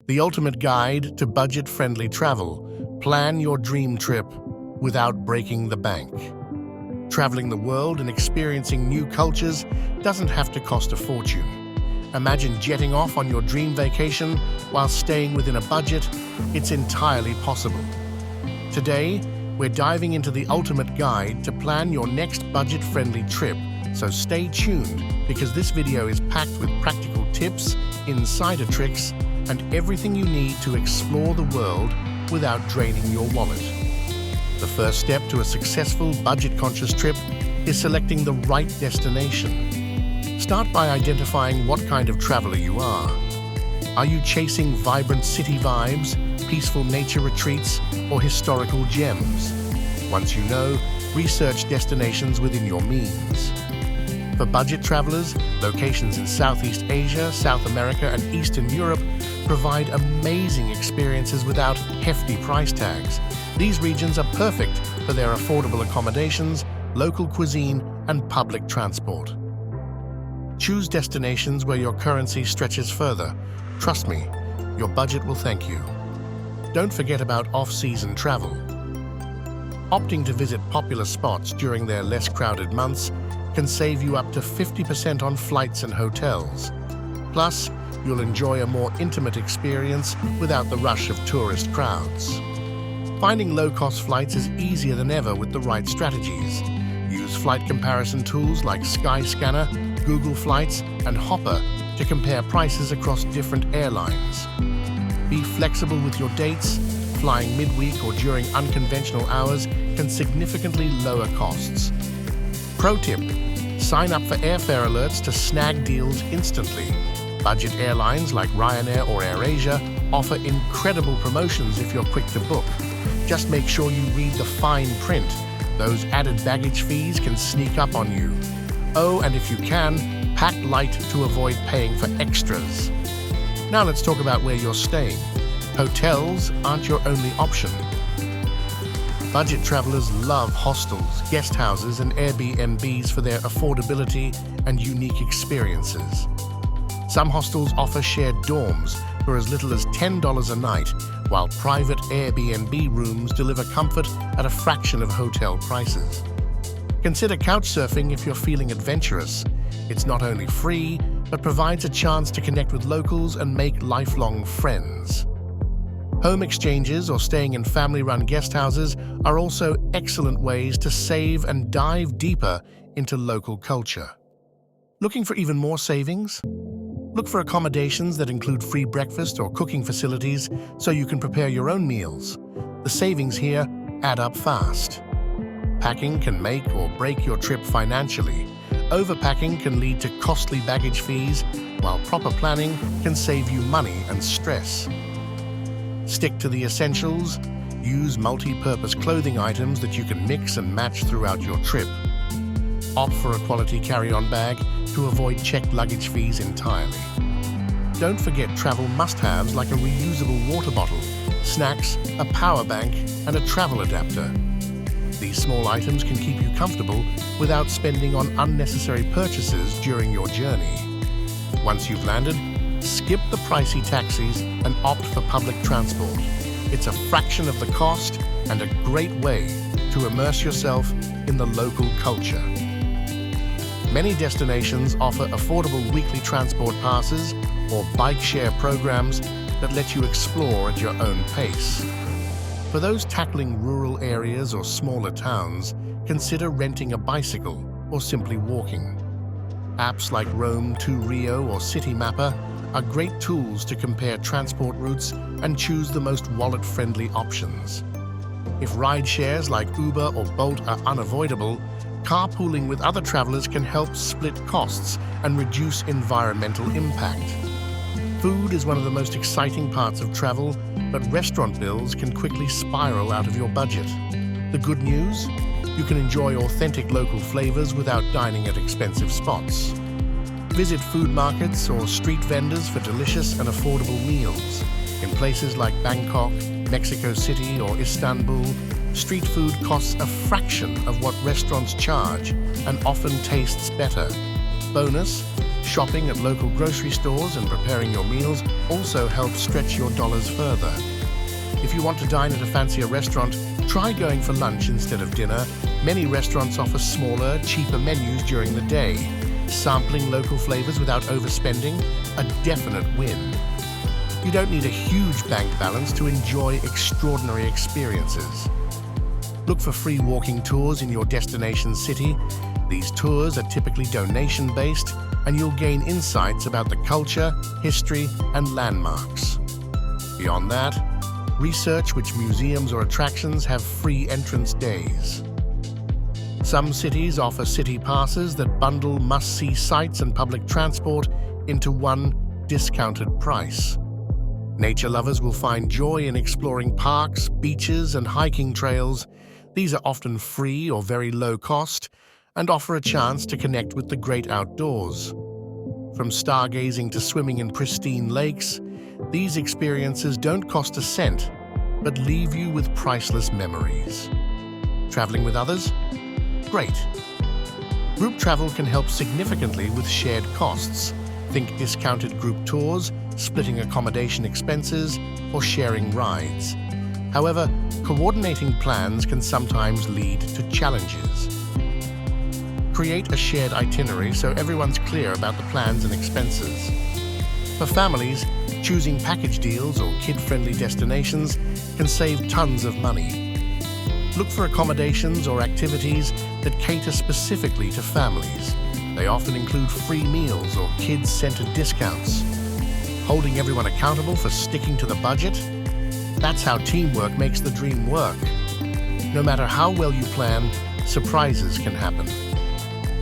The ultimate guide to budget-friendly travel. Plan your dream trip without breaking the bank. Traveling the world and experiencing new cultures doesn't have to cost a fortune. Imagine jetting off on your dream vacation while staying within a budget. It's entirely possible. Today, we're diving into the ultimate guide to plan your next budget-friendly trip, so stay tuned because this video is packed with practical tips, insider tricks, and everything you need to explore the world without draining your wallet. The first step to a successful budget-conscious trip is selecting the right destination. Start by identifying what kind of traveler you are. Are you chasing vibrant city vibes, peaceful nature retreats, or historical gems? Once you know, research destinations within your means. For budget travelers, locations in Southeast Asia, South America, and Eastern Europe provide amazing experiences without hefty price tags. These regions are perfect for their affordable accommodations, local cuisine, and public transport. Choose destinations where your currency stretches further. Trust me, your budget will thank you. Don't forget about off-season travel. Opting to visit popular spots during their less crowded months can save you up to 50% on flights and hotels. Plus, you'll enjoy a more intimate experience without the rush of tourist crowds. Finding low-cost flights is easier than ever with the right strategies. Use flight comparison tools like Skyscanner, Google Flights, and Hopper to compare prices across different airlines. Be flexible with your dates. Flying midweek or during unconventional hours can significantly lower costs. Pro tip: sign up for airfare alerts to snag deals instantly. Budget airlines like Ryanair or AirAsia offer incredible promotions if you're quick to book. Just make sure you read the fine print. Those added baggage fees can sneak up on you. Oh, and if you can, pack light to avoid paying for extras. Now let's talk about where you're staying. Hotels aren't your only option. Budget travelers love hostels, guest houses, and Airbnbs for their affordability and unique experiences. Some hostels offer shared dorms for as little as $10 a night, while private Airbnb rooms deliver comfort at a fraction of hotel prices. Consider couchsurfing if you're feeling adventurous. It's not only free, but provides a chance to connect with locals and make lifelong friends. Home exchanges or staying in family-run guest houses are also excellent ways to save and dive deeper into local culture. Looking for even more savings? Look for accommodations that include free breakfast or cooking facilities so you can prepare your own meals. The savings here add up fast. Packing can make or break your trip financially. Overpacking can lead to costly baggage fees, while proper planning can save you money and stress. Stick to the essentials. Use multi-purpose clothing items that you can mix and match throughout your trip. Opt for a quality carry-on bag to avoid checked luggage fees entirely. Don't forget travel must-haves like a reusable water bottle, snacks, a power bank, and a travel adapter. These small items can keep you comfortable without spending on unnecessary purchases during your journey. Once you've landed, skip the pricey taxis and opt for public transport. It's a fraction of the cost and a great way to immerse yourself in the local culture. Many destinations offer affordable weekly transport passes or bike share programs that let you explore at your own pace. For those tackling rural areas or smaller towns, consider renting a bicycle or simply walking. Apps like Roam to Rio or Citymapper are great tools to compare transport routes and choose the most wallet-friendly options. If ride shares like Uber or Bolt are unavoidable, carpooling with other travelers can help split costs and reduce environmental impact. Food is one of the most exciting parts of travel, but restaurant bills can quickly spiral out of your budget. The good news? You can enjoy authentic local flavors without dining at expensive spots. Visit food markets or street vendors for delicious and affordable meals. In places like Bangkok, Mexico City, or Istanbul, street food costs a fraction of what restaurants charge and often tastes better. Bonus, Shopping at local grocery stores and preparing your meals also helps stretch your dollars further. If you want to dine at a fancier restaurant, try going for lunch instead of dinner. Many restaurants offer smaller, cheaper menus during the day. Sampling local flavors without overspending, a definite win. You don't need a huge bank balance to enjoy extraordinary experiences. Look for free walking tours in your destination city. These tours are typically donation-based, and you'll gain insights about the culture, history, and landmarks. Beyond that, research which museums or attractions have free entrance days. Some cities offer city passes that bundle must-see sites and public transport into one discounted price. Nature lovers will find joy in exploring parks, beaches, and hiking trails. These are often free or very low cost and offer a chance to connect with the great outdoors. From stargazing to swimming in pristine lakes, these experiences don't cost a cent, but leave you with priceless memories. Traveling with others? Great. Group travel can help significantly with shared costs. Think discounted group tours, splitting accommodation expenses, or sharing rides. However, coordinating plans can sometimes lead to challenges. Create a shared itinerary so everyone's clear about the plans and expenses. For families, choosing package deals or kid-friendly destinations can save tons of money. Look for accommodations or activities that cater specifically to families. They often include free meals or kids-centered discounts. Holding everyone accountable for sticking to the budget? That's how teamwork makes the dream work. No matter how well you plan, surprises can happen.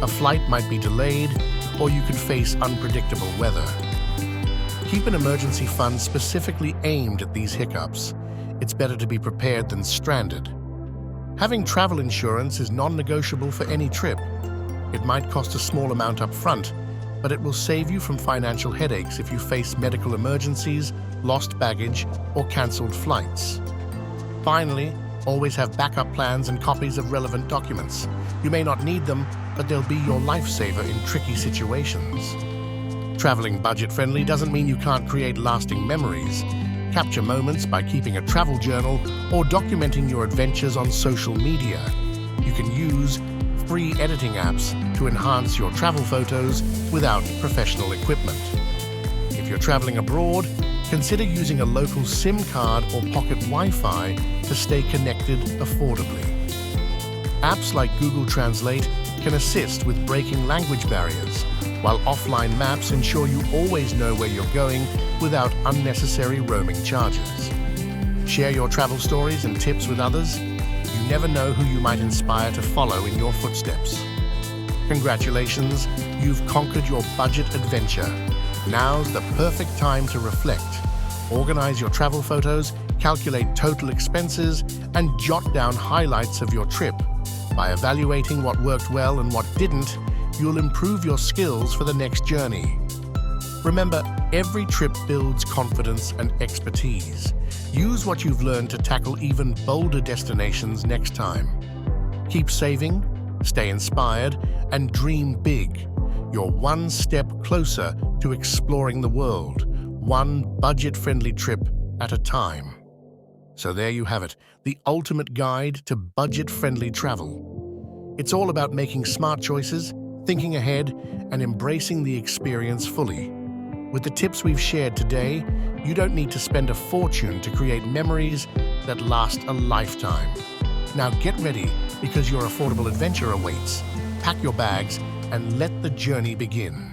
A flight might be delayed, or you could face unpredictable weather. Keep an emergency fund specifically aimed at these hiccups. It's better to be prepared than stranded. Having travel insurance is non-negotiable for any trip. It might cost a small amount up front, but it will save you from financial headaches if you face medical emergencies, lost baggage, or cancelled flights. Finally, always have backup plans and copies of relevant documents. You may not need them, but they'll be your lifesaver in tricky situations. Traveling budget-friendly doesn't mean you can't create lasting memories. Capture moments by keeping a travel journal or documenting your adventures on social media. You can use free editing apps to enhance your travel photos without professional equipment. If you're traveling abroad, consider using a local SIM card or pocket Wi-Fi to stay connected affordably. Apps like Google Translate can assist with breaking language barriers, while offline maps ensure you always know where you're going without unnecessary roaming charges. Share your travel stories and tips with others. You never know who you might inspire to follow in your footsteps. Congratulations, you've conquered your budget adventure. Now's the perfect time to reflect. Organize your travel photos, calculate total expenses, and jot down highlights of your trip. By evaluating what worked well and what didn't, you'll improve your skills for the next journey. Remember, every trip builds confidence and expertise. Use what you've learned to tackle even bolder destinations next time. Keep saving, stay inspired, and dream big. You're one step closer to exploring the world, one budget-friendly trip at a time. So there you have it, the ultimate guide to budget-friendly travel. It's all about making smart choices, thinking ahead, and embracing the experience fully. With the tips we've shared today, you don't need to spend a fortune to create memories that last a lifetime. Now get ready, because your affordable adventure awaits. Pack your bags and let the journey begin.